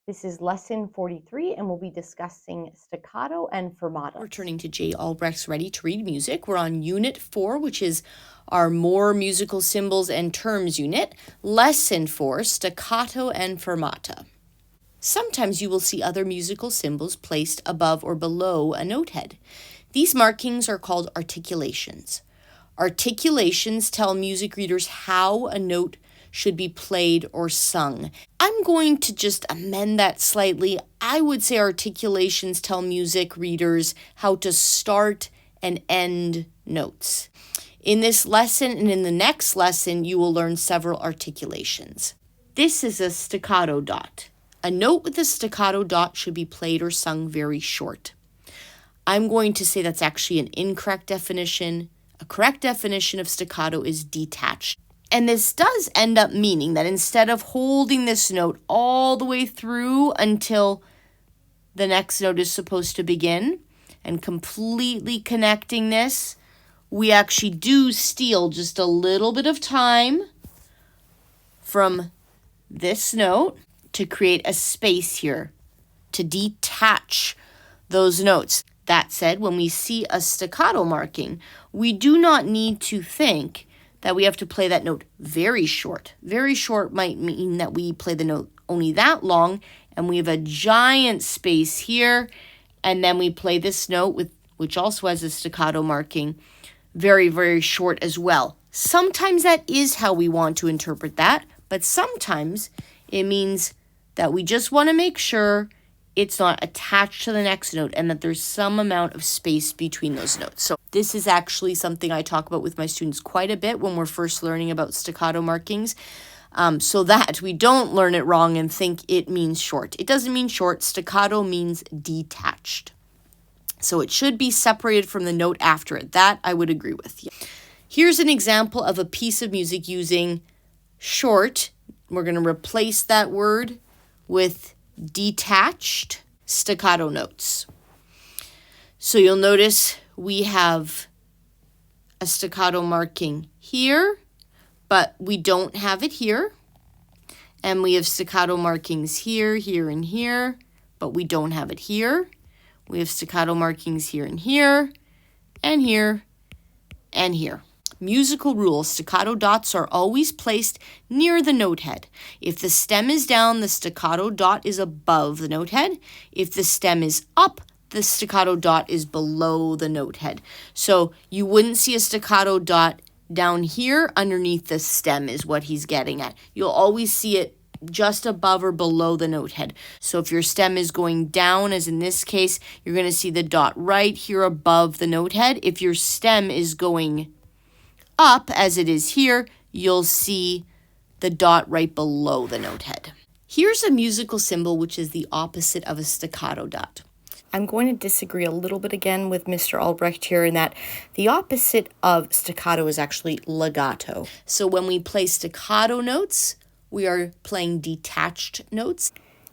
This is lesson 43, and we'll be discussing staccato and fermata. We're turning to J. Albrecht's Ready to Read Music. We're on Unit 4, which is our More Musical Symbols and Terms unit. Lesson 4, Staccato and Fermata. Sometimes you will see other musical symbols placed above or below a note head. These markings are called articulations. Articulations tell music readers how a note should be played or sung. I'm going to just amend that slightly. I would say articulations tell music readers how to start and end notes. In this lesson and in the next lesson, you will learn several articulations. This is a staccato dot. A note with a staccato dot should be played or sung very short. I'm going to say that's actually an incorrect definition. A correct definition of staccato is detached. And this does end up meaning that instead of holding this note all the way through until the next note is supposed to begin and completely connecting this, we actually do steal just a little bit of time from this note to create a space here to detach those notes. That said, when we see a staccato marking, we do not need to think that we have to play that note very short. Very short might mean that we play the note only that long, and we have a giant space here, and then we play this note, which also has a staccato marking, very, very short as well. Sometimes that is how we want to interpret that, but sometimes it means that we just want to make sure it's not attached to the next note and that there's some amount of space between those notes. So this is actually something I talk about with my students quite a bit when we're first learning about staccato markings, so that we don't learn it wrong and think it means short. It doesn't mean short. Staccato means detached. So it should be separated from the note after it. That I would agree with. Here's an example of a piece of music using short. We're going to replace that word with detached staccato notes. So you'll notice we have a staccato marking here, but we don't have it here. And we have staccato markings here, here, and here, but we don't have it here. We have staccato markings here and here, and here, and here. Musical rule: staccato dots are always placed near the note head. If the stem is down, the staccato dot is above the note head. If the stem is up, the staccato dot is below the note head. So you wouldn't see a staccato dot down here underneath the stem is what he's getting at. You'll always see it just above or below the note head. So if your stem is going down, as in this case, you're going to see the dot right here above the note head. If your stem is going up, as it is here, you'll see the dot right below the note head. Here's a musical symbol which is the opposite of a staccato dot. I'm going to disagree a little bit again with Mr. Albrecht here in that the opposite of staccato is actually legato. So when we play staccato notes, we are playing detached notes.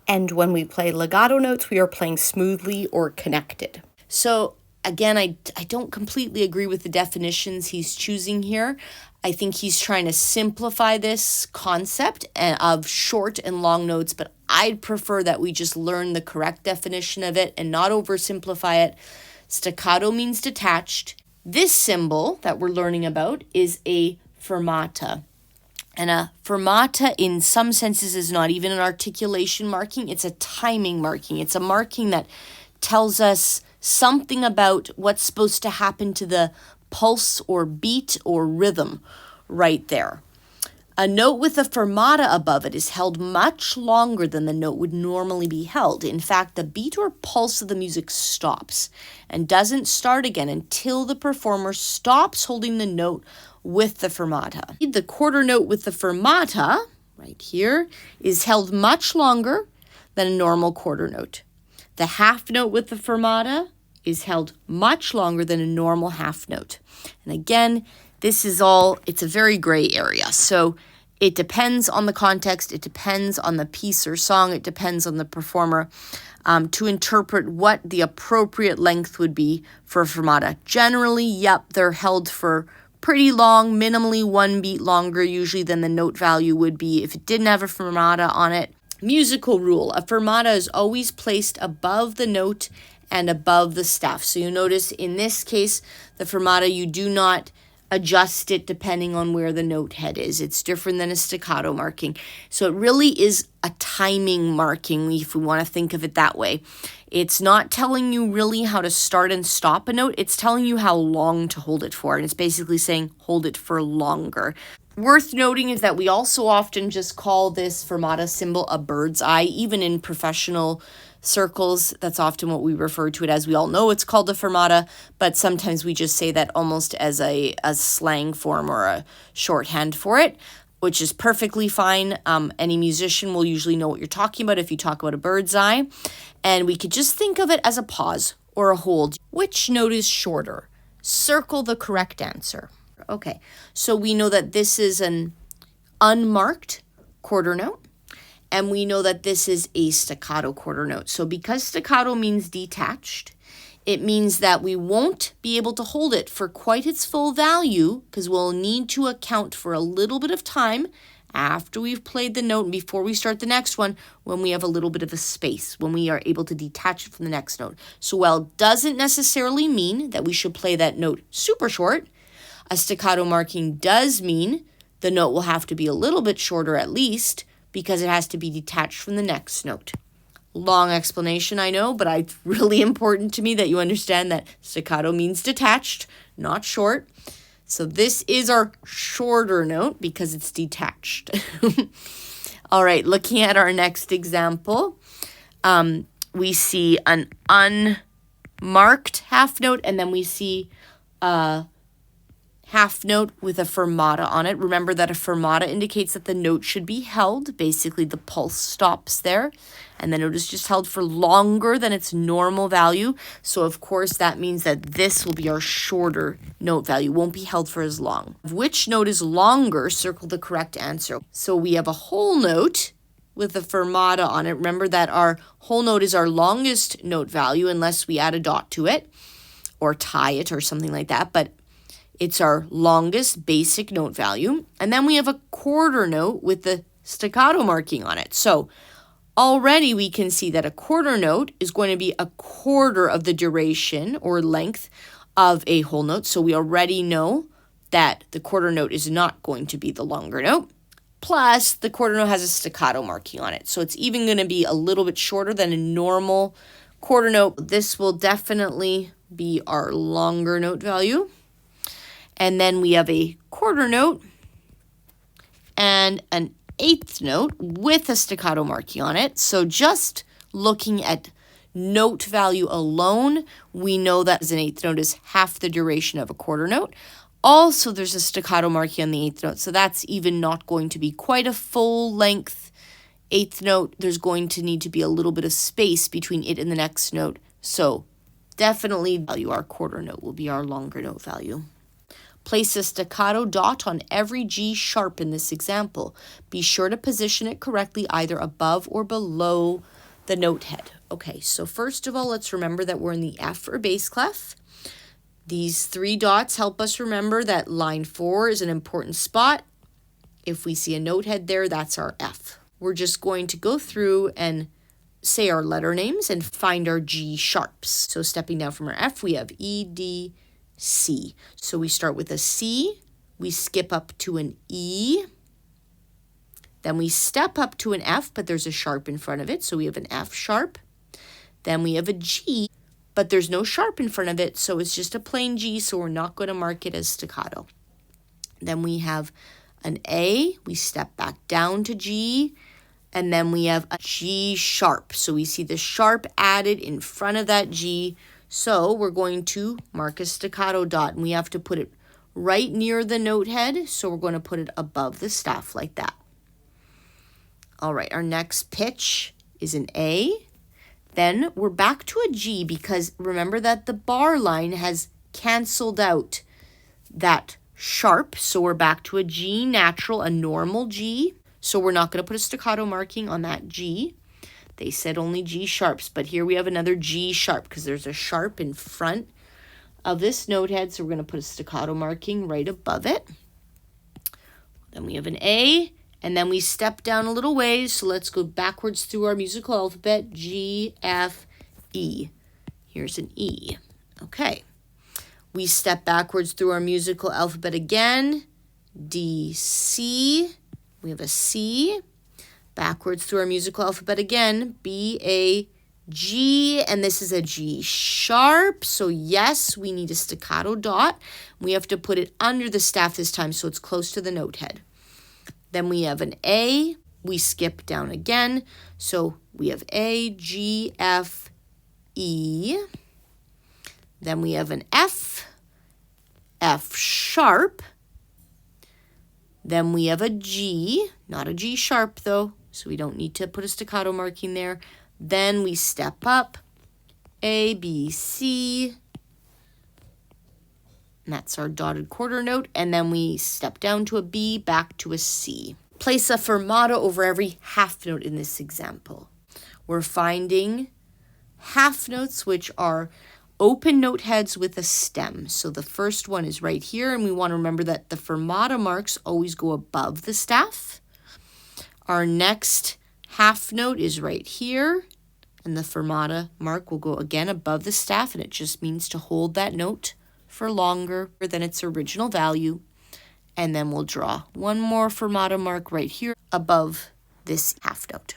And when we play legato notes, we are playing smoothly or connected. So again, I don't completely agree with the definitions he's choosing here. I think he's trying to simplify this concept of short and long notes, but I'd prefer that we just learn the correct definition of it and not oversimplify it. Staccato means detached. This symbol that we're learning about is a fermata. And a fermata, in some senses, is not even an articulation marking. It's a timing marking. It's a marking that tells us something about what's supposed to happen to the pulse or beat or rhythm right there. A note with a fermata above it is held much longer than the note would normally be held. In fact, the beat or pulse of the music stops and doesn't start again until the performer stops holding the note with the fermata. The quarter note with the fermata, right here, is held much longer than a normal quarter note. The half note with the fermata is held much longer than a normal half note. And again, it's a very gray area. So it depends on the context, it depends on the piece or song, it depends on the performer to interpret what the appropriate length would be for a fermata. Generally, yep, they're held for pretty long, minimally one beat longer usually than the note value would be if it didn't have a fermata on it. Musical rule, a fermata is always placed above the note and above the staff. So you notice in this case, the fermata, you do not adjust it depending on where the note head is. It's different than a staccato marking. So it really is a timing marking, if we want to think of it that way. It's not telling you really how to start and stop a note. It's telling you how long to hold it for. And it's basically saying hold it for longer. Worth noting is that we also often just call this fermata symbol a bird's eye, even in professional circles. That's often what we refer to it as. We all know it's called a fermata, but sometimes we just say that almost as a slang form or a shorthand for it, which is perfectly fine. Any musician will usually know what you're talking about if you talk about a bird's eye. And we could just think of it as a pause or a hold. Which note is shorter? Circle the correct answer. Okay, so we know that this is an unmarked quarter note, and we know that this is a staccato quarter note. So because staccato means detached, it means that we won't be able to hold it for quite its full value, because we'll need to account for a little bit of time after we've played the note and before we start the next one, when we have a little bit of a space, when we are able to detach it from the next note. So while it doesn't necessarily mean that we should play that note super short, a staccato marking does mean the note will have to be a little bit shorter at least, because it has to be detached from the next note. Long explanation, I know, but it's really important to me that you understand that staccato means detached, not short. So this is our shorter note because it's detached. All right, looking at our next example, we see an unmarked half note, and then we see a half note with a fermata on it. Remember that a fermata indicates that the note should be held. Basically, the pulse stops there, and the note is just held for longer than its normal value. So, of course, that means that this will be our shorter note value. Won't be held for as long. Which note is longer? Circle the correct answer. So we have a whole note with a fermata on it. Remember that our whole note is our longest note value unless we add a dot to it or tie it or something like that. But it's our longest basic note value. And then we have a quarter note with the staccato marking on it. So already we can see that a quarter note is going to be a quarter of the duration or length of a whole note. So we already know that the quarter note is not going to be the longer note. Plus, the quarter note has a staccato marking on it. So it's even going to be a little bit shorter than a normal quarter note. This will definitely be our longer note value. And then we have a quarter note and an eighth note with a staccato marking on it. So just looking at note value alone, we know that an eighth note is half the duration of a quarter note. Also, there's a staccato marking on the eighth note, so that's even not going to be quite a full length eighth note. There's going to need to be a little bit of space between it and the next note. So definitely value our quarter note will be our longer note value. Place a staccato dot on every G sharp in this example. Be sure to position it correctly either above or below the note head. Okay, so first of all, let's remember that we're in the F or bass clef. These three dots help us remember that line 4 is an important spot. If we see a note head there, that's our F. We're just going to go through and say our letter names and find our G sharps. So stepping down from our F, we have E, D, C. So we start with a C, we skip up to an E, then we step up to an F, but there's a sharp in front of it, so we have an F sharp. Then we have a G, but there's no sharp in front of it, so it's just a plain G, so we're not going to mark it as staccato. Then we have an A, we step back down to G, and then we have a G sharp. So we see the sharp added in front of that G, so we're going to mark a staccato dot, and we have to put it right near the note head, so we're going to put it above the staff like that. All right, our next pitch is an A. Then we're back to a G because remember that the bar line has canceled out that sharp, so we're back to a G natural, a normal G. So we're not going to put a staccato marking on that G. They said only G sharps, but here we have another G sharp because there's a sharp in front of this note head, so we're going to put a staccato marking right above it. Then we have an A, And then we step down a little ways, so let's go backwards through our musical alphabet, G, F, E. Here's an E. Okay. We step backwards through our musical alphabet again, D, C. We have a C. Backwards through our musical alphabet again, B, A, G, and this is a G sharp. So yes, we need a staccato dot. We have to put it under the staff this time so it's close to the note head. Then we have an A. We skip down again. So we have A, G, F, E. Then we have an F, F sharp. Then we have a G, not a G sharp though, so we don't need to put a staccato marking there. Then we step up, A, B, C, and that's our dotted quarter note, and then we step down to a B, back to a C. Place a fermata over every half note in this example. We're finding half notes which are open note heads with a stem. So the first one is right here, and we want to remember that the fermata marks always go above the staff. Our next half note is right here, and the fermata mark will go again above the staff, and it just means to hold that note for longer than its original value. And then we'll draw one more fermata mark right here above this half note.